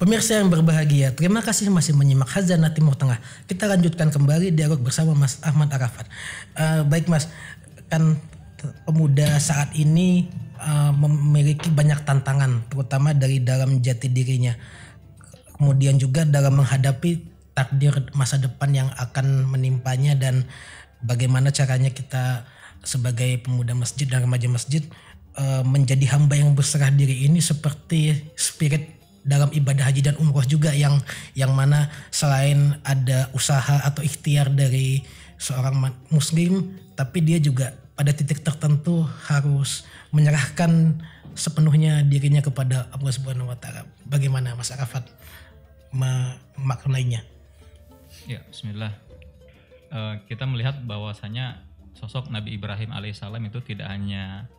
Pemirsa yang berbahagia, terima kasih masih menyimak Khazanah Timur Tengah. Kita lanjutkan kembali dialog bersama Mas Ahmad Arafat. Baik Mas, kan pemuda saat ini memiliki banyak tantangan, terutama dari dalam jati dirinya. Kemudian juga dalam menghadapi takdir masa depan yang akan menimpanya, dan bagaimana caranya kita sebagai pemuda masjid dan remaja masjid menjadi hamba yang berserah diri ini seperti spirit dalam ibadah haji dan umroh juga, yang mana selain ada usaha atau ikhtiar dari seorang muslim, tapi dia juga pada titik tertentu harus menyerahkan sepenuhnya dirinya kepada Allah Subhanahu wa taala. Bagaimana Mas Arafat memaknainya? Ya, bismillah. Kita melihat bahwasanya sosok Nabi Ibrahim alaihissalam itu tidak hanya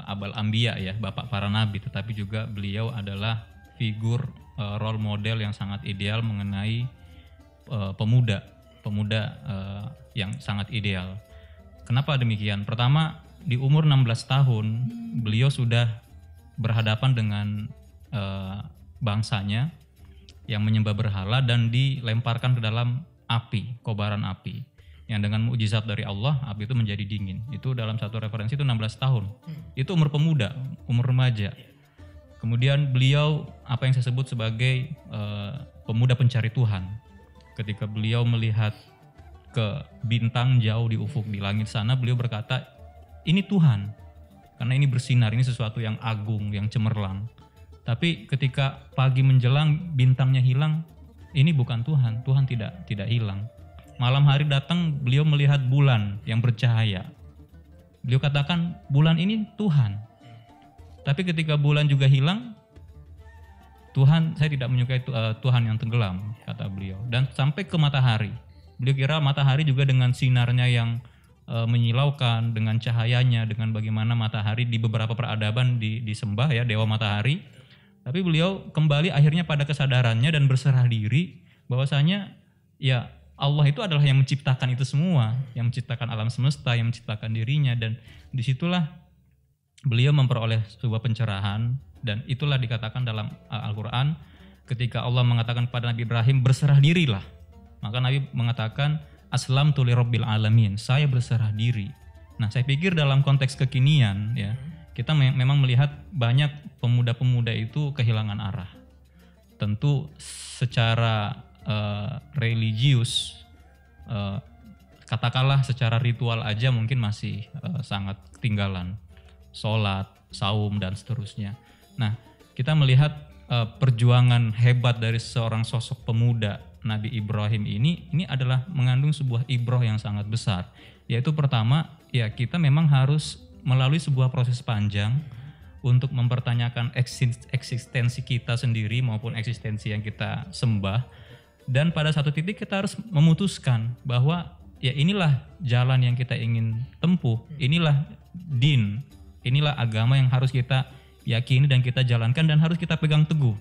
abal anbiya ya, bapak para nabi, tetapi juga beliau adalah figur role model yang sangat ideal mengenai pemuda yang sangat ideal. Kenapa demikian? Pertama, di umur 16 tahun beliau sudah berhadapan dengan bangsanya yang menyembah berhala dan dilemparkan ke dalam api, kobaran api, yang dengan mukjizat dari Allah api itu menjadi dingin. Itu dalam satu referensi itu 16 tahun. Itu umur pemuda, umur remaja. Kemudian beliau apa yang saya sebut sebagai pemuda pencari Tuhan. Ketika beliau melihat ke bintang jauh di ufuk di langit sana, beliau berkata, ini Tuhan. Karena ini bersinar, ini sesuatu yang agung, yang cemerlang. Tapi ketika pagi menjelang bintangnya hilang, ini bukan Tuhan. Tuhan tidak hilang. Malam hari datang, beliau melihat bulan yang bercahaya. Beliau katakan, bulan ini Tuhan. Tapi ketika bulan juga hilang, Tuhan, saya tidak menyukai Tuhan yang tenggelam, kata beliau. Dan sampai ke matahari. Beliau kira matahari juga dengan sinarnya yang menyilaukan, dengan cahayanya, dengan bagaimana matahari di beberapa peradaban disembah ya, dewa matahari. Tapi beliau kembali akhirnya pada kesadarannya dan berserah diri bahwasanya ya Allah itu adalah yang menciptakan itu semua, yang menciptakan alam semesta, yang menciptakan dirinya, dan disitulah beliau memperoleh sebuah pencerahan. Dan itulah dikatakan dalam Al-Quran ketika Allah mengatakan kepada Nabi Ibrahim, berserah dirilah. Maka Nabi mengatakan, aslamtu lirabbil alamin, saya berserah diri. Nah, saya pikir dalam konteks kekinian ya, kita memang melihat banyak pemuda-pemuda itu kehilangan arah. Tentu secara religius, katakanlah secara ritual aja mungkin masih sangat ketinggalan. Sholat, saum, dan seterusnya. Nah, kita melihat perjuangan hebat dari seorang sosok pemuda Nabi Ibrahim ini adalah mengandung sebuah ibroh yang sangat besar. Yaitu pertama, ya kita memang harus melalui sebuah proses panjang untuk mempertanyakan eksistensi kita sendiri maupun eksistensi yang kita sembah. Dan pada satu titik kita harus memutuskan bahwa ya inilah jalan yang kita ingin tempuh, inilah din, inilah agama yang harus kita yakini dan kita jalankan dan harus kita pegang teguh.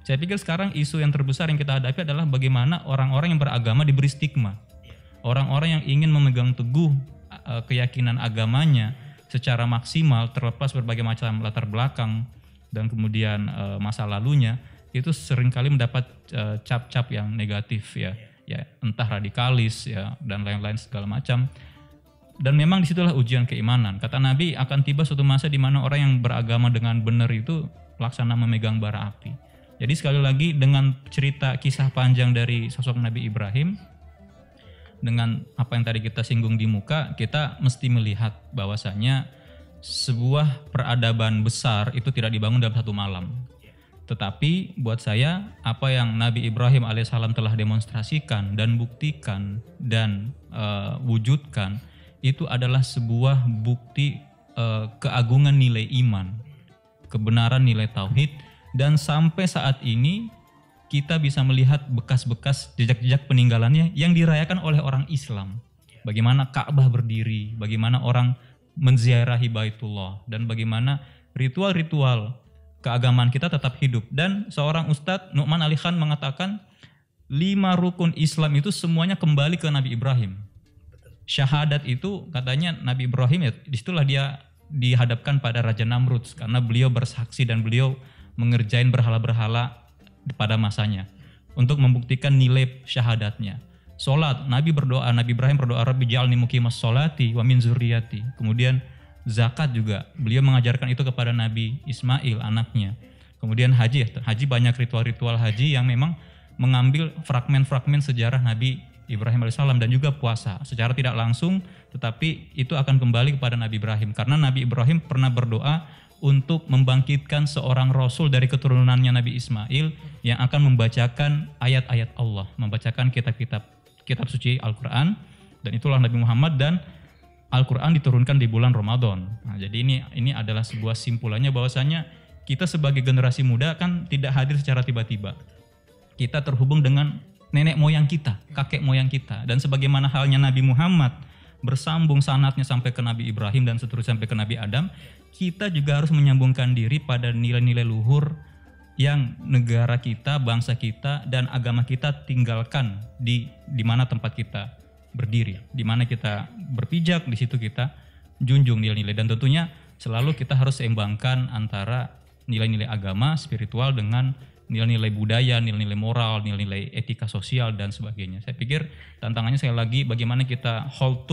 Saya pikir sekarang isu yang terbesar yang kita hadapi adalah bagaimana orang-orang yang beragama diberi stigma. Orang-orang yang ingin memegang teguh keyakinan agamanya secara maksimal terlepas berbagai macam latar belakang dan kemudian masa lalunya, itu seringkali mendapat cap-cap yang negatif ya, entah radikalis ya dan lain-lain segala macam. Dan memang disitulah ujian keimanan. Kata Nabi, akan tiba suatu masa di mana orang yang beragama dengan benar itu laksana memegang bara api. Jadi sekali lagi dengan cerita kisah panjang dari sosok Nabi Ibrahim, dengan apa yang tadi kita singgung di muka, kita mesti melihat bahwasanya sebuah peradaban besar itu tidak dibangun dalam satu malam. Tetapi buat saya, apa yang Nabi Ibrahim alaihissalam telah demonstrasikan dan buktikan dan wujudkan, itu adalah sebuah bukti keagungan nilai iman, kebenaran nilai tauhid, dan sampai saat ini kita bisa melihat bekas-bekas jejak-jejak peninggalannya yang dirayakan oleh orang Islam. Bagaimana Ka'bah berdiri, bagaimana orang menziarahi Baitullah, dan bagaimana ritual-ritual keagamaan kita tetap hidup. Dan seorang Ustadz Nu'man Ali Khan mengatakan 5 rukun Islam itu semuanya kembali ke Nabi Ibrahim. Syahadat itu katanya Nabi Ibrahim ya, disitulah dia dihadapkan pada Raja Namrud karena beliau bersaksi dan beliau mengerjain berhala-berhala pada masanya untuk membuktikan nilai syahadatnya. Salat, Nabi berdoa, Nabi Ibrahim berdoa, Rabbi ja'alni muqimas sholati wa min zurriyati. Kemudian zakat juga, beliau mengajarkan itu kepada Nabi Ismail anaknya. Kemudian haji banyak ritual-ritual haji yang memang mengambil fragmen-fragmen sejarah Nabi Ibrahim alaihissalam, dan juga puasa secara tidak langsung, tetapi itu akan kembali kepada Nabi Ibrahim karena Nabi Ibrahim pernah berdoa untuk membangkitkan seorang rasul dari keturunannya Nabi Ismail yang akan membacakan ayat-ayat Allah, membacakan kitab suci Al-Quran, dan itulah Nabi Muhammad, dan Al-Quran diturunkan di bulan Ramadan. Nah, jadi ini adalah sebuah simpulannya bahwasanya kita sebagai generasi muda kan tidak hadir secara tiba-tiba. Kita terhubung dengan nenek moyang kita, kakek moyang kita, dan sebagaimana halnya Nabi Muhammad bersambung sanatnya sampai ke Nabi Ibrahim dan seterusnya sampai ke Nabi Adam, kita juga harus menyambungkan diri pada nilai-nilai luhur yang negara kita, bangsa kita, dan agama kita tinggalkan di mana tempat kita berdiri, di mana kita berpijak, di situ kita junjung nilai-nilai, dan tentunya selalu kita harus seimbangkan antara nilai-nilai agama, spiritual dengan nilai-nilai budaya, nilai-nilai moral, nilai-nilai etika sosial dan sebagainya. Saya pikir tantangannya sekali lagi bagaimana kita hold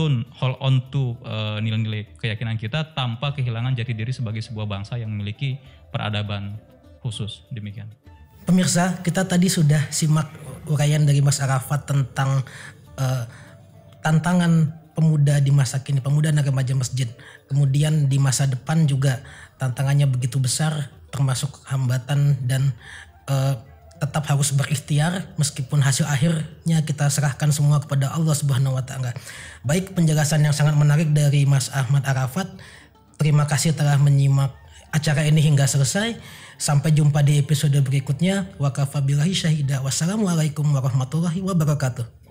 on to nilai-nilai keyakinan kita tanpa kehilangan jati diri sebagai sebuah bangsa yang memiliki peradaban khusus. Demikian. Pemirsa, kita tadi sudah simak uraian dari Mas Arafat tentang tantangan pemuda di masa kini, pemuda dan remaja masjid. Kemudian di masa depan juga tantangannya begitu besar, termasuk hambatan dan tetap harus berikhtiar meskipun hasil akhirnya kita serahkan semua kepada Allah Subhanahu wa taala. Baik, penjelasan yang sangat menarik dari Mas Ahmad Arafat. Terima kasih telah menyimak acara ini hingga selesai. Sampai jumpa di episode berikutnya. Wa kafa billahi syahida. Wassalamualaikum warahmatullahi wabarakatuh.